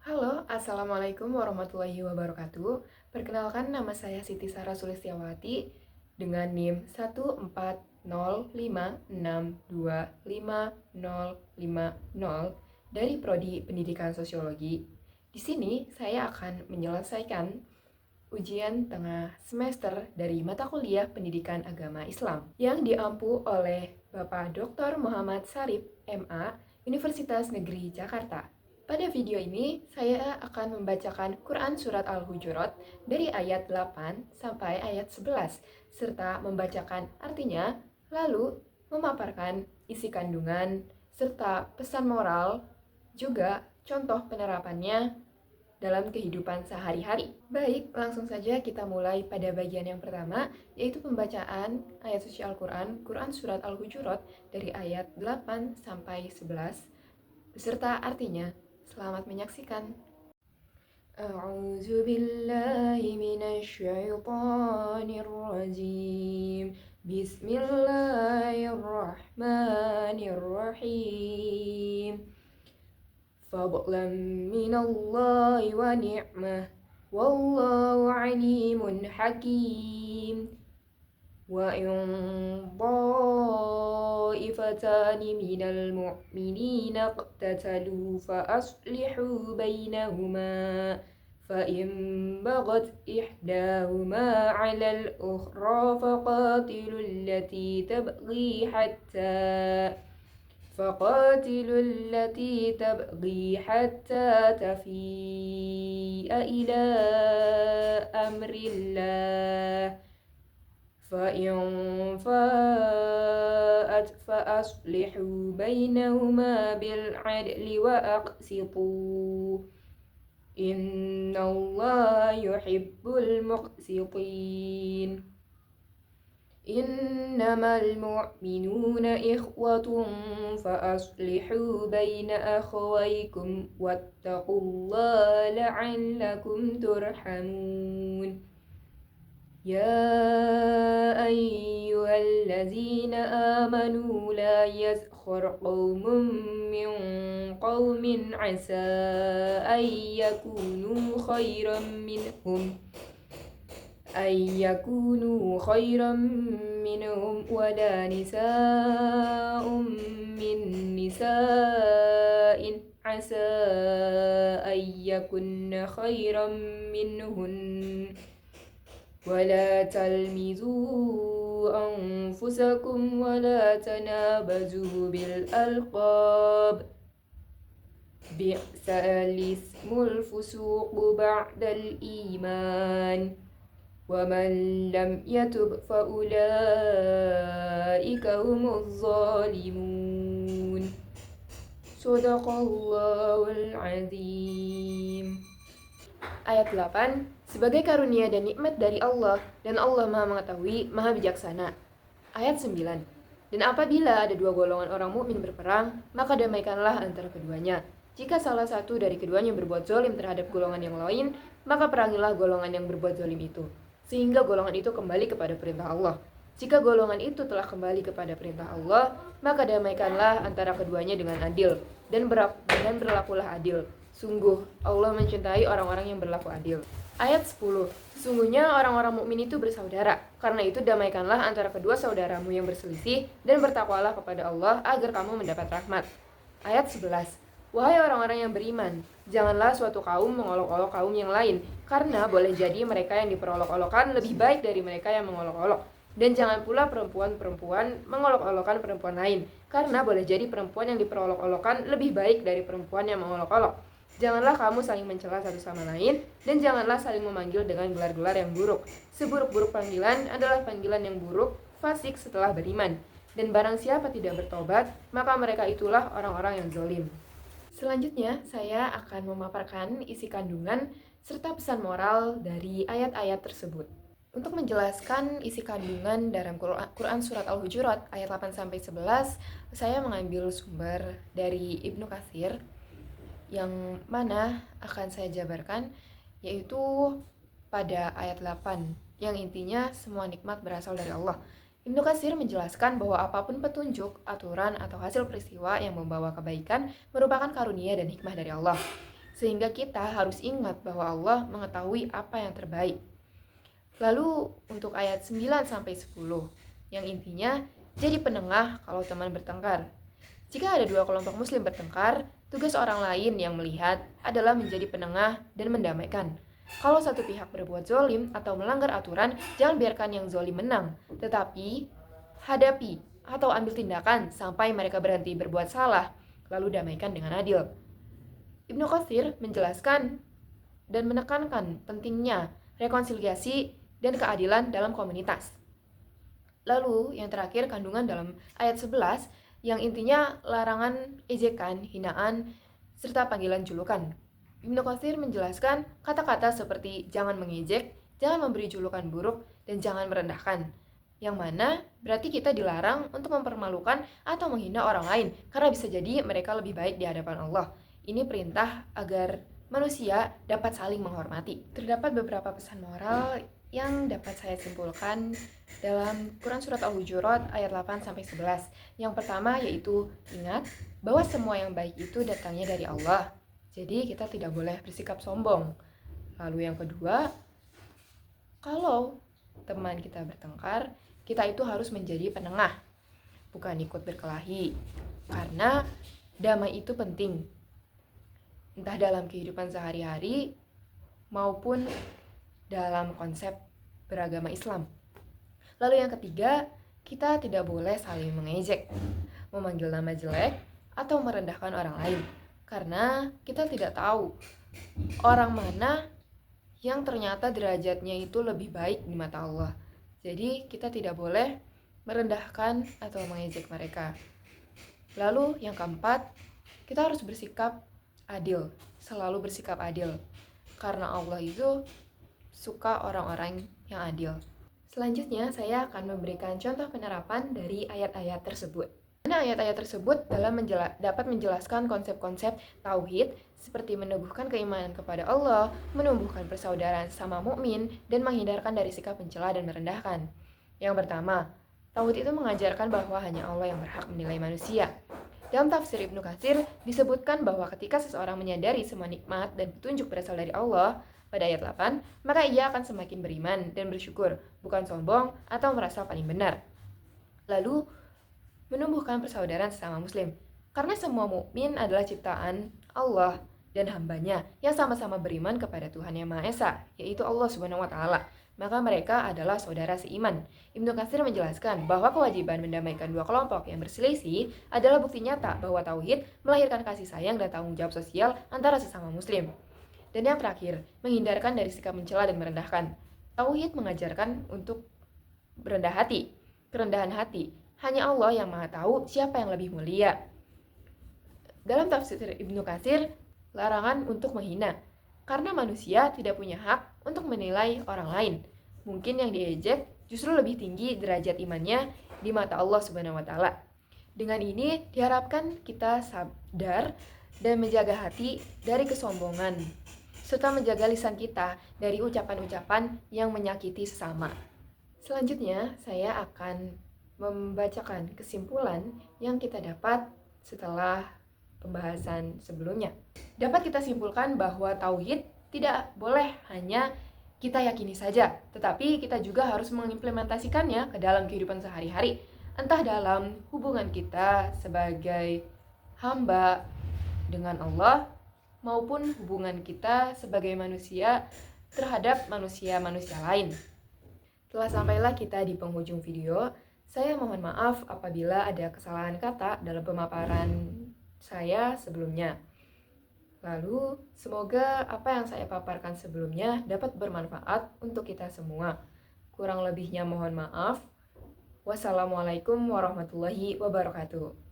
Halo, Assalamualaikum warahmatullahi wabarakatuh. Perkenalkan, nama saya Siti Sarah Sulistiawati dengan NIM 14056255050 dari Prodi Pendidikan Sosiologi. Di sini saya akan menyelesaikan ujian tengah semester dari mata kuliah Pendidikan Agama Islam yang diampu oleh Bapak Dr. Muhammad Sarip, MA, Universitas Negeri Jakarta. Pada video ini, saya akan membacakan Quran Surat Al-Hujurat dari ayat 8 sampai ayat 11, serta membacakan artinya, lalu memaparkan isi kandungan, serta pesan moral, juga contoh penerapannya dalam kehidupan sehari-hari. Baik, langsung saja kita mulai pada bagian yang pertama, yaitu pembacaan ayat suci Al-Quran, Quran Surat Al-Hujurat dari ayat 8 sampai 11, beserta artinya. Selamat menyaksikan. A'udzu billahi minasyaitonir rajim. Bismillahirrahmanirrahim. Fadlan minallahi wa ni'mah. Wallahu alimun hakim. وإن طائفتان من المؤمنين اقتتلوا فأصلحوا بينهما فإن بغت إحداهما على الأخرى فقاتلوا التي تبغي حتى تفيء إلى أمر الله فإن فاءت فأصلحوا بينهما بالعدل وأقسطوا إن الله يحب المقسطين إنما المؤمنون إخوة فأصلحوا بين أخويكم واتقوا الله لعلكم ترحمون يا أيها الذين آمنوا لا يسخر قوم من قوم عسى أن يكونوا خيرا منهم ولا نساء من نساء عسى أن يكن خيرا منهن ولا تلمزوا أنفسكم ولا تنابزوا بالألقاب بئس الاسم الفسوق بعد الإيمان ومن لم يتب فأولئك هم الظالمون صدق الله العظيم. Ayat 8, sebagai karunia dan nikmat dari Allah, dan Allah Maha Mengetahui, Maha Bijaksana. Ayat 9, dan apabila ada dua golongan orang mukmin berperang, maka damaikanlah antara keduanya. Jika salah satu dari keduanya berbuat zalim terhadap golongan yang lain, maka perangilah golongan yang berbuat zalim itu, sehingga golongan itu kembali kepada perintah Allah. Jika golongan itu telah kembali kepada perintah Allah, maka damaikanlah antara keduanya dengan adil, dan berlakulah adil. Sungguh, Allah mencintai orang-orang yang berlaku adil. Ayat 10, sesungguhnya orang-orang mukmin itu bersaudara. Karena itu damaikanlah antara kedua saudaramu yang berselisih, dan bertakwalah kepada Allah agar kamu mendapat rahmat. Ayat 11, wahai orang-orang yang beriman, janganlah suatu kaum mengolok-olok kaum yang lain, karena boleh jadi mereka yang diperolok-olokkan lebih baik dari mereka yang mengolok-olok. Dan jangan pula perempuan-perempuan mengolok-olokkan perempuan lain, karena boleh jadi perempuan yang diperolok-olokkan lebih baik dari perempuan yang mengolok-olok. Janganlah kamu saling mencela satu sama lain, dan janganlah saling memanggil dengan gelar-gelar yang buruk. Seburuk-buruk panggilan adalah panggilan yang buruk, fasik setelah beriman. Dan barang siapa tidak bertobat, maka mereka itulah orang-orang yang zalim. Selanjutnya, saya akan memaparkan isi kandungan serta pesan moral dari ayat-ayat tersebut. Untuk menjelaskan isi kandungan dalam Quran Surat Al-Hujurat ayat 8-11, saya mengambil sumber dari Ibnu Katsir, yang mana akan saya jabarkan, yaitu pada ayat 8, yang intinya semua nikmat berasal dari Allah. Ibnu Katsir menjelaskan bahwa apapun petunjuk, aturan, atau hasil peristiwa yang membawa kebaikan merupakan karunia dan hikmah dari Allah. Sehingga kita harus ingat bahwa Allah mengetahui apa yang terbaik. Lalu untuk ayat 9-10 yang intinya jadi penengah kalau teman bertengkar. Jika ada dua kelompok muslim bertengkar, tugas orang lain yang melihat adalah menjadi penengah dan mendamaikan. Kalau satu pihak berbuat zolim atau melanggar aturan, jangan biarkan yang zolim menang, tetapi hadapi atau ambil tindakan sampai mereka berhenti berbuat salah, lalu damaikan dengan adil. Ibnu Katsir menjelaskan dan menekankan pentingnya rekonsiliasi dan keadilan dalam komunitas. Lalu yang terakhir kandungan dalam ayat 11 yang intinya larangan ejekan, hinaan, serta panggilan julukan. Ibnu Katsir menjelaskan kata-kata seperti jangan mengejek, jangan memberi julukan buruk, dan jangan merendahkan. Yang mana berarti kita dilarang untuk mempermalukan atau menghina orang lain karena bisa jadi mereka lebih baik di hadapan Allah. Ini perintah agar manusia dapat saling menghormati. Terdapat beberapa pesan moral yang dapat saya simpulkan dalam Quran Surat Al-Hujurat ayat 8-11. Yang pertama yaitu ingat bahwa semua yang baik itu datangnya dari Allah. Jadi kita tidak boleh bersikap sombong. Lalu yang kedua, kalau teman kita bertengkar, kita itu harus menjadi penengah, bukan ikut berkelahi. Karena damai itu penting, entah dalam kehidupan sehari-hari maupun dalam konsep beragama Islam. Lalu yang ketiga, kita tidak boleh saling mengejek, memanggil nama jelek, atau merendahkan orang lain. Karena kita tidak tahu orang mana yang ternyata derajatnya itu lebih baik di mata Allah. Jadi kita tidak boleh merendahkan atau mengejek mereka. Lalu yang keempat, kita harus bersikap adil, selalu bersikap adil. Karena Allah itu suka orang-orang yang adil. Selanjutnya saya akan memberikan contoh penerapan dari ayat-ayat tersebut. Ayat-ayat tersebut dapat menjelaskan konsep-konsep tauhid seperti meneguhkan keimanan kepada Allah, menumbuhkan persaudaraan sesama mukmin, dan menghindarkan dari sikap mencela dan merendahkan. Yang pertama, tauhid itu mengajarkan bahwa hanya Allah yang berhak menilai manusia. Dalam tafsir Ibnu Katsir disebutkan bahwa ketika seseorang menyadari semua nikmat dan petunjuk berasal dari Allah, pada ayat 8, maka ia akan semakin beriman dan bersyukur, bukan sombong atau merasa paling benar. Lalu, menumbuhkan persaudaraan sesama muslim. Karena semua mukmin adalah ciptaan Allah dan hambanya yang sama-sama beriman kepada Tuhan Yang Maha Esa, yaitu Allah Subhanahu wa Ta'ala. Maka mereka adalah saudara seiman. Ibnu Katsir menjelaskan bahwa kewajiban mendamaikan dua kelompok yang berselisih adalah bukti nyata bahwa tauhid melahirkan kasih sayang dan tanggung jawab sosial antara sesama muslim. Dan yang terakhir, menghindarkan dari sikap mencela dan merendahkan. Tauhid mengajarkan untuk berendah hati, kerendahan hati. Hanya Allah yang Maha tahu siapa yang lebih mulia. Dalam tafsir Ibnu Katsir, larangan untuk menghina. Karena manusia tidak punya hak untuk menilai orang lain. Mungkin yang diejek justru lebih tinggi derajat imannya di mata Allah Subhanahu wa Ta'ala. Dengan ini diharapkan kita sadar dan menjaga hati dari kesombongan, serta menjaga lisan kita dari ucapan-ucapan yang menyakiti sesama. Selanjutnya, saya akan membacakan kesimpulan yang kita dapat setelah pembahasan sebelumnya. Dapat kita simpulkan bahwa tauhid tidak boleh hanya kita yakini saja, tetapi kita juga harus mengimplementasikannya ke dalam kehidupan sehari-hari, entah dalam hubungan kita sebagai hamba dengan Allah, maupun hubungan kita sebagai manusia terhadap manusia-manusia lain. Telah sampailah kita di penghujung video. Saya mohon maaf apabila ada kesalahan kata dalam pemaparan saya sebelumnya. Lalu, semoga apa yang saya paparkan sebelumnya dapat bermanfaat untuk kita semua. Kurang lebihnya mohon maaf. Wassalamualaikum warahmatullahi wabarakatuh.